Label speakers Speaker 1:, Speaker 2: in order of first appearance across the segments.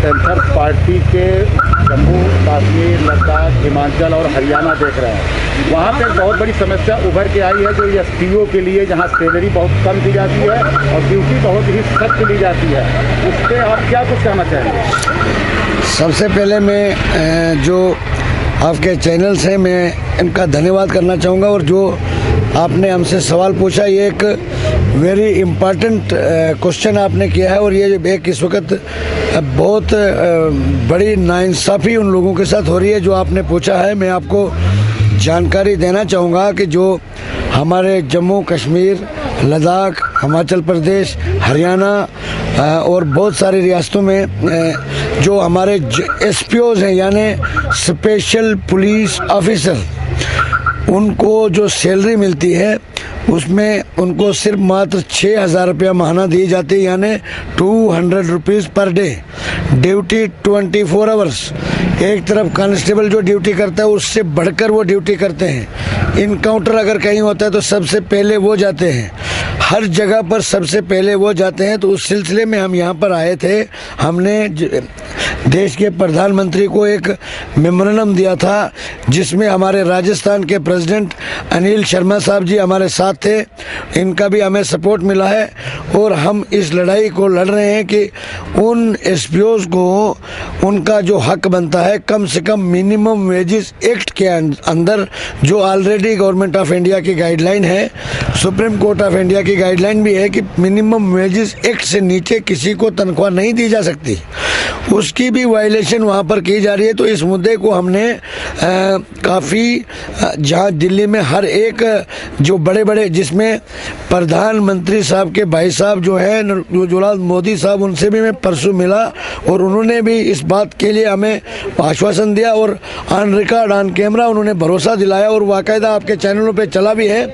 Speaker 1: Panthers party के जम्मू कश्मीर लद्दाख हिमाचल और हरियाणा देख रहे हैं, वहाँ पे बहुत बड़ी समस्या उभर के आई है जो एसपीओ के लिए, जहाँ सैलरी बहुत कम दी जाती है और ड्यूटी बहुत ही सख्त ली जाती है। उस पर आप क्या कुछ कहना चाहेंगे?
Speaker 2: सबसे पहले मैं जो आपके चैनल्स हैं मैं इनका धन्यवाद करना चाहूँगा, और जो आपने हमसे सवाल पूछा ये एक वेरी इम्पॉर्टेंट क्वेश्चन आपने किया है, और ये एक इस वक्त बहुत बड़ी नाइंसाफ़ी उन लोगों के साथ हो रही है जो आपने पूछा है। मैं आपको जानकारी देना चाहूँगा कि जो हमारे जम्मू कश्मीर, लद्दाख, हिमाचल प्रदेश, हरियाणा और बहुत सारी रियासतों में जो हमारे एसपीओज़ हैं यानी स्पेशल पुलिस ऑफिसर, उनको जो सैलरी मिलती है उसमें उनको सिर्फ मात्र 6,000 रुपया महीना दी जाती है, यानी 200 rupees per day. Duty 24 hours. एक तरफ कांस्टेबल जो ड्यूटी करता है उससे बढ़कर वो ड्यूटी करते हैं। इनकाउंटर अगर कहीं होता है तो सबसे पहले वो जाते हैं, हर जगह पर सबसे पहले वो जाते हैं। तो उस सिलसिले में हम यहाँ पर आए थे। हमने देश के प्रधानमंत्री को एक मेमोरेंडम दिया था जिसमें हमारे राजस्थान के प्रेसिडेंट अनिल शर्मा साहब जी हमारे साथ थे। इनका भी हमें सपोर्ट मिला है और हम इस लड़ाई को लड़ रहे हैं कि उन एसपीओज़ को उनका जो हक बनता है कम से कम मिनिमम वेजेस एक्ट के अंदर, जो ऑलरेडी गवर्नमेंट ऑफ इंडिया की गाइडलाइन है, सुप्रीम कोर्ट ऑफ इंडिया की गाइडलाइन भी है कि मिनिमम वेजेस एक्ट से नीचे किसी को तनख्वाह नहीं दी जा सकती, उसकी भी वायलेशन वहाँ पर की जा रही है। तो इस मुद्दे को हमने काफ़ी, जहाँ दिल्ली में हर एक जो बड़े बड़े, जिसमें प्रधानमंत्री साहब के भाई साहब जो हैं नरेंद्र मोदी साहब, उनसे भी मैं परसों मिला और उन्होंने भी इस बात के लिए हमें आश्वासन दिया और ऑन रिकॉर्ड ऑन कैमरा उन्होंने भरोसा दिलाया, और बाकायदा आपके चैनलों पे चला भी है।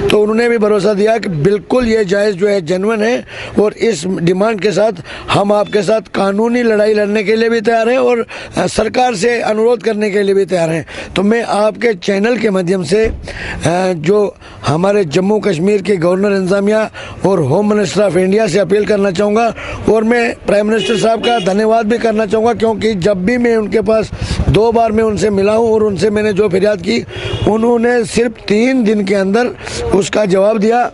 Speaker 2: तो उन्होंने भी भरोसा दिया कि बिल्कुल ये जायज़ जो है जेन्युइन है, और इस डिमांड के साथ हम आपके साथ कानूनी लड़ाई लड़ने के लिए भी तैयार हैं और सरकार से अनुरोध करने के लिए भी तैयार हैं। तो मैं आपके चैनल के माध्यम से जो हमारे जम्मू कश्मीर के गवर्नर इंतजामिया और होम मिनिस्टर ऑफ इंडिया से अपील करना चाहूँगा, और मैं प्राइम मिनिस्टर साहब का धन्यवाद भी करना चाहूँगा, क्योंकि जब भी मैं उनके पास 2 बार मैं उनसे मिला हूँ और उनसे मैंने जो फरियाद की, उन्होंने सिर्फ 3 दिन के अंदर उसका जवाब दिया।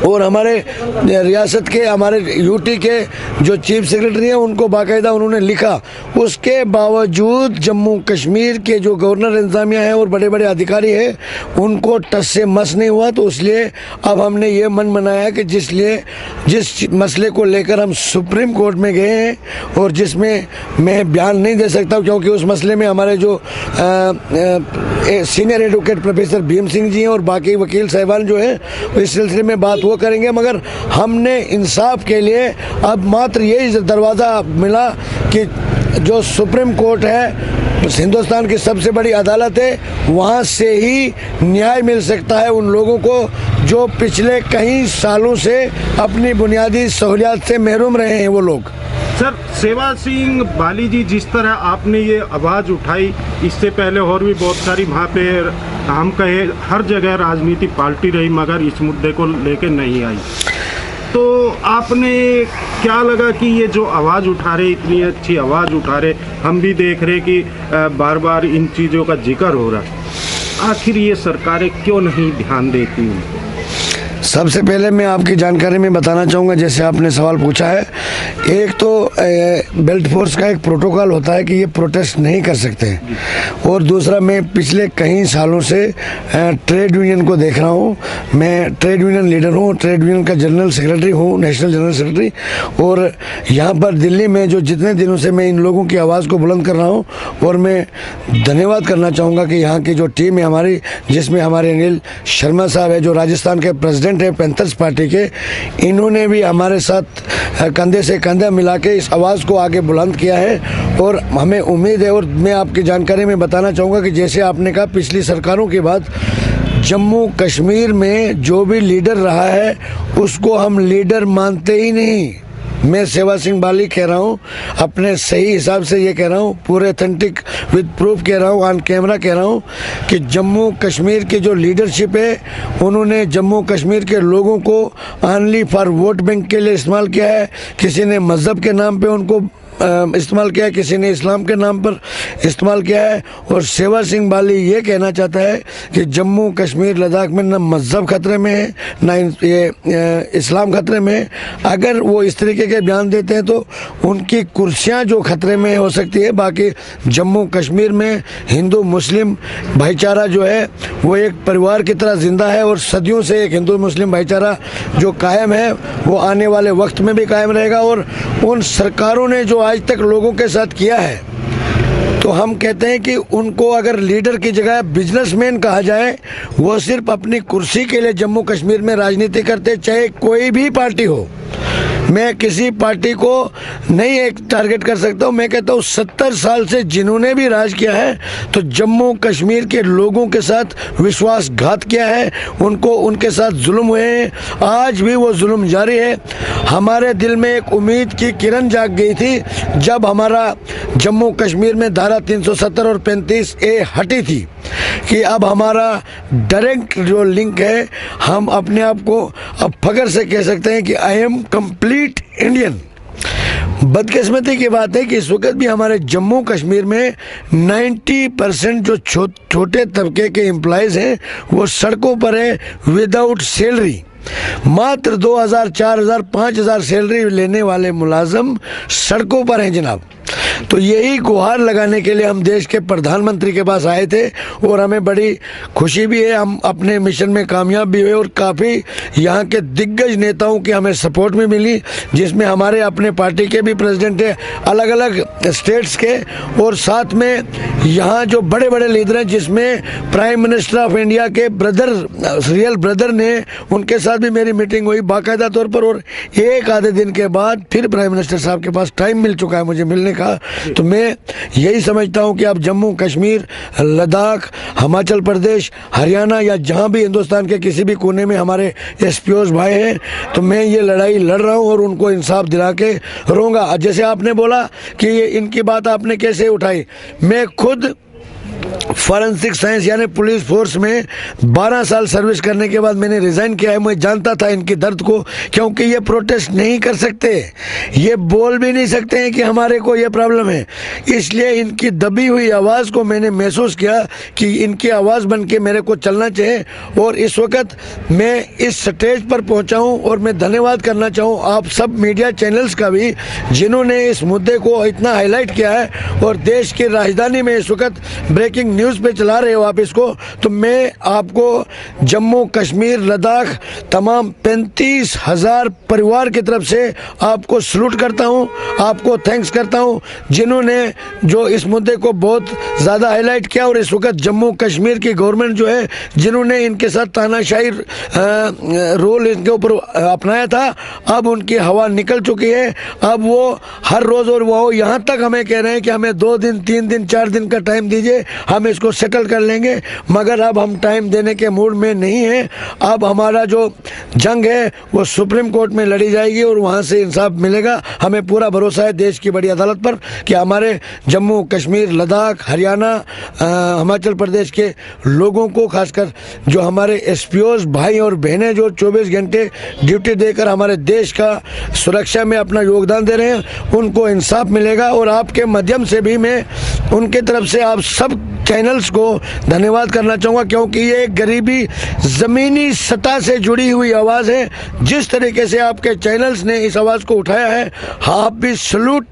Speaker 2: और हमारे रियासत के, हमारे यूटी के जो चीफ सेक्रेटरी हैं उनको बाकायदा उन्होंने लिखा। उसके बावजूद जम्मू कश्मीर के जो गवर्नर इंतजामिया हैं और बड़े बड़े अधिकारी हैं उनको टस से मस नहीं हुआ। तो इसलिए अब हमने ये मन बनाया कि जिस मसले को लेकर हम सुप्रीम कोर्ट में गए हैं, और जिसमें मैं बयान नहीं दे सकता क्योंकि उस मसले में हमारे जो senior advocate professor Bhim Singh ji हैं और बाकी वकील साहिबान जो हैं इस सिलसिले में बात वो करेंगे, मगर हमने इंसाफ के लिए अब मात्र यही दरवाज़ा मिला कि जो सुप्रीम कोर्ट है, हिंदुस्तान की सबसे बड़ी अदालत है, वहाँ से ही न्याय मिल सकता है उन लोगों को जो पिछले कई सालों से अपनी बुनियादी सहूलियात से महरूम रहे हैं वो लोग।
Speaker 3: सर, सेवा सिंह बाली जी, जिस तरह आपने ये आवाज़ उठाई, इससे पहले और भी बहुत सारी वहाँ पे हम कहे हर जगह राजनीति पार्टी रही मगर इस मुद्दे को लेके नहीं आई, तो आपने क्या लगा कि ये जो आवाज़ उठा रहे, इतनी अच्छी आवाज़ उठा रहे, हम भी देख रहे कि बार बार इन चीज़ों का जिक्र हो रहा, आखिर ये सरकारें क्यों नहीं ध्यान देती उनको?
Speaker 2: सबसे पहले मैं आपकी जानकारी में बताना चाहूँगा, जैसे आपने सवाल पूछा है, एक तो बेल्ट फोर्स का एक प्रोटोकॉल होता है कि ये प्रोटेस्ट नहीं कर सकते, और दूसरा मैं पिछले कई सालों से ट्रेड यूनियन को देख रहा हूँ। मैं ट्रेड यूनियन लीडर हूँ, ट्रेड यूनियन का जनरल सेक्रेटरी हूँ, नेशनल जनरल सेक्रेटरी, और यहाँ पर दिल्ली में जो जितने दिनों से मैं इन लोगों की आवाज़ को बुलंद कर रहा हूँ, और मैं धन्यवाद करना चाहूँगा कि यहाँ की जो टीम है हमारी, जिसमें हमारे अनिल शर्मा साहब है जो राजस्थान के प्रेसिडेंट हैं पैंथर्स पार्टी के, इन्होंने भी हमारे साथ कंधे से कंधा मिला के इस आवाज़ को आगे बुलंद किया है, और हमें उम्मीद है। और मैं आपकी जानकारी में बताना चाहूँगा कि जैसे आपने कहा पिछली सरकारों के बाद जम्मू कश्मीर में जो भी लीडर रहा है उसको हम लीडर मानते ही नहीं। मैं सेवा सिंह बाली कह रहा हूँ, अपने सही हिसाब से ये कह रहा हूँ, पूरे ऑथेंटिक विद प्रूफ कह रहा हूँ, ऑन कैमरा कह रहा हूँ कि जम्मू कश्मीर की जो लीडरशिप है उन्होंने जम्मू कश्मीर के लोगों को ओनली फॉर वोट बैंक के लिए इस्तेमाल किया है। किसी ने मज़हब के नाम पे उनको इस्तेमाल किया है, किसी ने इस्लाम के नाम पर इस्तेमाल किया है। और शेवर सिंह बाली ये कहना चाहता है कि जम्मू कश्मीर लद्दाख में न मज़हब खतरे में है न ये इस्लाम खतरे में है। अगर वो इस तरीके के बयान देते हैं तो उनकी कुर्सियाँ जो खतरे में हो सकती है। बाकी जम्मू कश्मीर में हिंदू मुस्लिम भाईचारा जो है वो एक परिवार की तरह ज़िंदा है और सदियों से एक हिंदू मुस्लिम भाईचारा जो कायम है वो आने वाले वक्त में भी कायम रहेगा। और उन सरकारों ने जो आज तक लोगों के साथ किया है तो हम कहते हैं कि उनको अगर लीडर की जगह बिजनेसमैन कहा जाए, वो सिर्फ अपनी कुर्सी के लिए जम्मू कश्मीर में राजनीति करते, चाहे कोई भी पार्टी हो। मैं किसी पार्टी को नहीं एक टारगेट कर सकता हूँ। मैं कहता हूँ 70 साल से जिन्होंने भी राज किया है तो जम्मू कश्मीर के लोगों के साथ विश्वासघात किया है, उनको उनके साथ जुल्म हुए हैं, आज भी वो जुल्म जारी है। हमारे दिल में एक उम्मीद की किरण जाग गई थी जब हमारा जम्मू कश्मीर में धारा 370 और 35A हटी थी कि अब हमारा डायरेक्ट जो लिंक है, हम अपने आप को अब फख्र से कह सकते हैं कि आई एम कंप्लीट इंडियन। बदकिस्मती की बात है कि इस वक्त भी हमारे जम्मू कश्मीर में 90% जो छोटे तबके के एम्प्लॉयज़ हैं वो सड़कों पर है विदाउट सैलरी। मात्र 2000, 4000, 5000 सैलरी लेने वाले मुलाजम सड़कों पर हैं जनाब। तो यही गुहार लगाने के लिए हम देश के प्रधानमंत्री के पास आए थे और हमें बड़ी खुशी भी है, हम अपने मिशन में कामयाब भी हुए और काफ़ी यहाँ के दिग्गज नेताओं की हमें सपोर्ट भी मिली, जिसमें हमारे अपने पार्टी के भी प्रेसिडेंट हैं अलग अलग स्टेट्स के, और साथ में यहाँ जो बड़े बड़े लीडर हैं जिसमें प्राइम मिनिस्टर ऑफ इंडिया के ब्रदर, रियल ब्रदर ने, उनके साथ भी मेरी मीटिंग हुई बाकायदा तौर पर। और एक आधे दिन के बाद फिर प्राइम मिनिस्टर साहब के पास टाइम मिल चुका है मुझे मिलने का। तो मैं यही समझता हूं कि अब जम्मू कश्मीर, लद्दाख, हिमाचल प्रदेश, हरियाणा या जहां भी हिंदुस्तान के किसी भी कोने में हमारे एसपीओस भाई हैं तो मैं ये लड़ाई लड़ रहा हूं और उनको इंसाफ दिला के रहूँगा। जैसे आपने बोला कि ये इनकी बात आपने कैसे उठाई, मैं खुद फॉरेंसिक साइंस यानी पुलिस फोर्स में 12 साल सर्विस करने के बाद मैंने रिज़ाइन किया है। मैं जानता था इनके दर्द को, क्योंकि ये प्रोटेस्ट नहीं कर सकते, ये बोल भी नहीं सकते हैं कि हमारे को ये प्रॉब्लम है। इसलिए इनकी दबी हुई आवाज़ को मैंने महसूस किया कि इनकी आवाज़ बन के मेरे को चलना चाहिए। और इस वक्त मैं इस स्टेज पर पहुंचा हूं और मैं धन्यवाद करना चाहूँ आप सब मीडिया चैनल्स का भी, जिन्होंने इस मुद्दे को इतना हाईलाइट किया है और देश की राजधानी में इस वक्त ब्रेकिंग न्यूज़ पे चला रहे हो आप इसको। तो मैं आपको जम्मू कश्मीर लद्दाख तमाम 35,000 परिवार की तरफ से आपको सलूट करता हूं, आपको थैंक्स करता हूं, जिन्होंने जो इस मुद्दे को बहुत ज़्यादा हाईलाइट किया। और इस वक्त जम्मू कश्मीर की गवर्नमेंट जो है, जिन्होंने इनके साथ तानाशाही रोल इनके ऊपर अपनाया था, अब उनकी हवा निकल चुकी है। अब वो हर रोज़ और वो यहाँ तक हमें कह रहे हैं कि हमें 2 दिन 3 दिन 4 दिन का टाइम दीजिए, हम इसको सेटल कर लेंगे। मगर अब हम टाइम देने के मूड में नहीं हैं। अब हमारा जो जंग है वो सुप्रीम कोर्ट में लड़ी जाएगी और वहाँ से इंसाफ मिलेगा। हमें पूरा भरोसा है देश की बड़ी अदालत पर कि हमारे जम्मू कश्मीर, लद्दाख, हरियाणा, हिमाचल प्रदेश के लोगों को, खासकर जो हमारे एसपीओस भाई और बहनें जो 24 घंटे ड्यूटी देकर हमारे देश का सुरक्षा में अपना योगदान दे रहे हैं, उनको इंसाफ मिलेगा। और आपके माध्यम से भी मैं उनके तरफ से आप सब चैनल्स को धन्यवाद करना चाहूँगा, क्योंकि ये एक गरीबी ज़मीनी सतह से जुड़ी हुई आवाज़ है। जिस तरीके से आपके चैनल्स ने इस आवाज़ को उठाया है, आप भी सलूट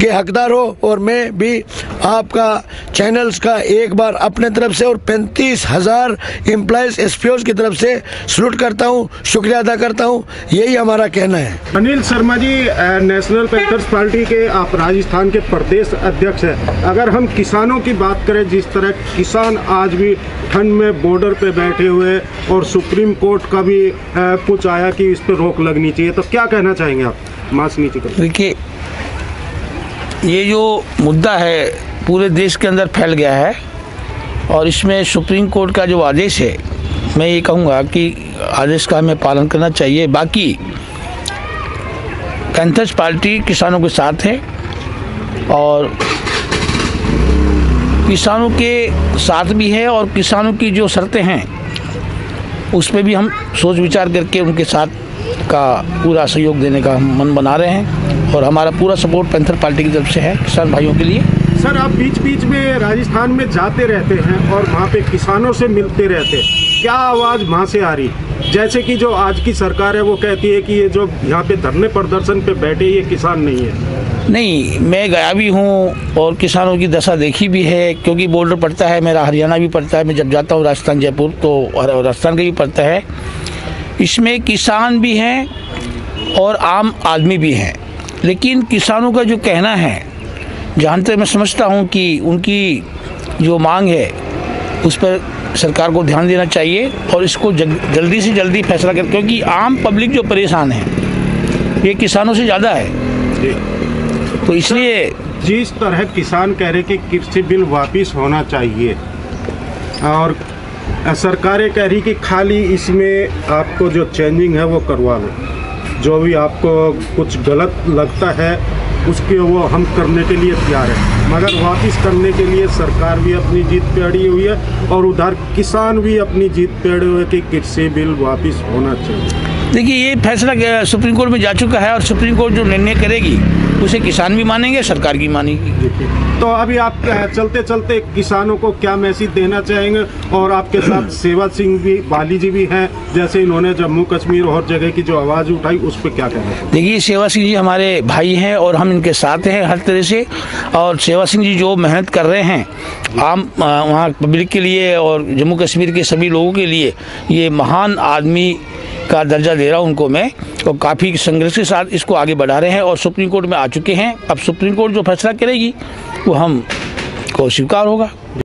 Speaker 2: के हकदार हो। और मैं भी आपका चैनल्स का एक बार अपने तरफ से और 35,000 एम्प्लॉयज़ एसपीओस की तरफ से सलूट करता हूँ, शुक्रिया अदा करता हूँ। यही हमारा कहना है।
Speaker 3: Anil Sharma ji, national panthers party के आप राजस्थान के प्रदेश अध्यक्ष हैं। अगर हम किसानों की बात करें, जिस तरह किसान आज भी ठंड में बॉर्डर पे बैठे हुए और सुप्रीम कोर्ट का भी कुछ आया कि इस पर रोक लगनी चाहिए, तो क्या कहना चाहेंगे आप? मास्क नीचे कर।
Speaker 4: देखिए, ये जो मुद्दा है पूरे देश के अंदर फैल गया है और इसमें सुप्रीम कोर्ट का जो आदेश है, मैं ये कहूँगा कि आदेश का हमें पालन करना चाहिए। बाकी पैंथर्स पार्टी किसानों के साथ है और किसानों के साथ भी है और किसानों की जो शर्तें हैं उस पर भी हम सोच विचार करके उनके साथ का पूरा सहयोग देने का हम मन बना रहे हैं। और हमारा पूरा सपोर्ट पैंथर पार्टी की तरफ से है किसान भाइयों के लिए।
Speaker 3: सर, आप बीच बीच में राजस्थान में जाते रहते हैं और वहाँ पे किसानों से मिलते रहते हैं, क्या आवाज़ वहाँ से आ रही? जैसे कि जो आज की सरकार है वो कहती है कि ये जो यहाँ पे धरने प्रदर्शन पे बैठे ये किसान नहीं है।
Speaker 4: नहीं, मैं गया भी हूँ और किसानों की दशा देखी भी है, क्योंकि बॉर्डर पड़ता है, मेरा हरियाणा भी पड़ता है। मैं जब जाता हूँ राजस्थान जयपुर तो राजस्थान का भी पड़ता है। इसमें किसान भी हैं और आम आदमी भी हैं, लेकिन किसानों का जो कहना है, जहाँ तक मैं समझता हूँ कि उनकी जो मांग है उस पर सरकार को ध्यान देना चाहिए और इसको जल्दी से जल्दी फैसला कर, क्योंकि आम पब्लिक जो परेशान है ये किसानों से ज़्यादा है। तो इसलिए
Speaker 3: जिस तरह किसान कह रहे कि कृषि बिल वापस होना चाहिए और सरकारें कह रही कि खाली इसमें आपको जो चेंजिंग है वो करवा लो, जो भी आपको कुछ गलत लगता है उसके वो हम करने के लिए तैयार है, मगर वापस करने के लिए सरकार भी अपनी जीत पे अड़ी हुई है और उधर किसान भी अपनी जीत पे अड़े हुए कि कृषि बिल वापस होना चाहिए।
Speaker 4: देखिए, ये फैसला सुप्रीम कोर्ट में जा चुका है और सुप्रीम कोर्ट जो निर्णय करेगी उसे किसान भी मानेंगे, सरकार भी मानेगी।
Speaker 3: तो अभी आप चलते चलते किसानों को क्या मैसेज देना चाहेंगे? और आपके साथ सेवा सिंह भी बाली जी भी हैं, जैसे इन्होंने जम्मू कश्मीर और जगह की जो आवाज़ उठाई उस पर क्या कहना?
Speaker 4: देखिए, सेवा सिंह जी हमारे भाई हैं और हम इनके साथ हैं हर तरह से। और सेवा सिंह जी जो मेहनत कर रहे हैं आम वहाँ पब्लिक के लिए और जम्मू कश्मीर के सभी लोगों के लिए, ये महान आदमी का दर्जा दे रहा हूँ उनको मैं, और काफ़ी संघर्ष के साथ इसको आगे बढ़ा रहे हैं और सुप्रीम कोर्ट में आ चुके हैं। अब सुप्रीम कोर्ट जो फैसला करेगी वो हम को स्वीकार होगा।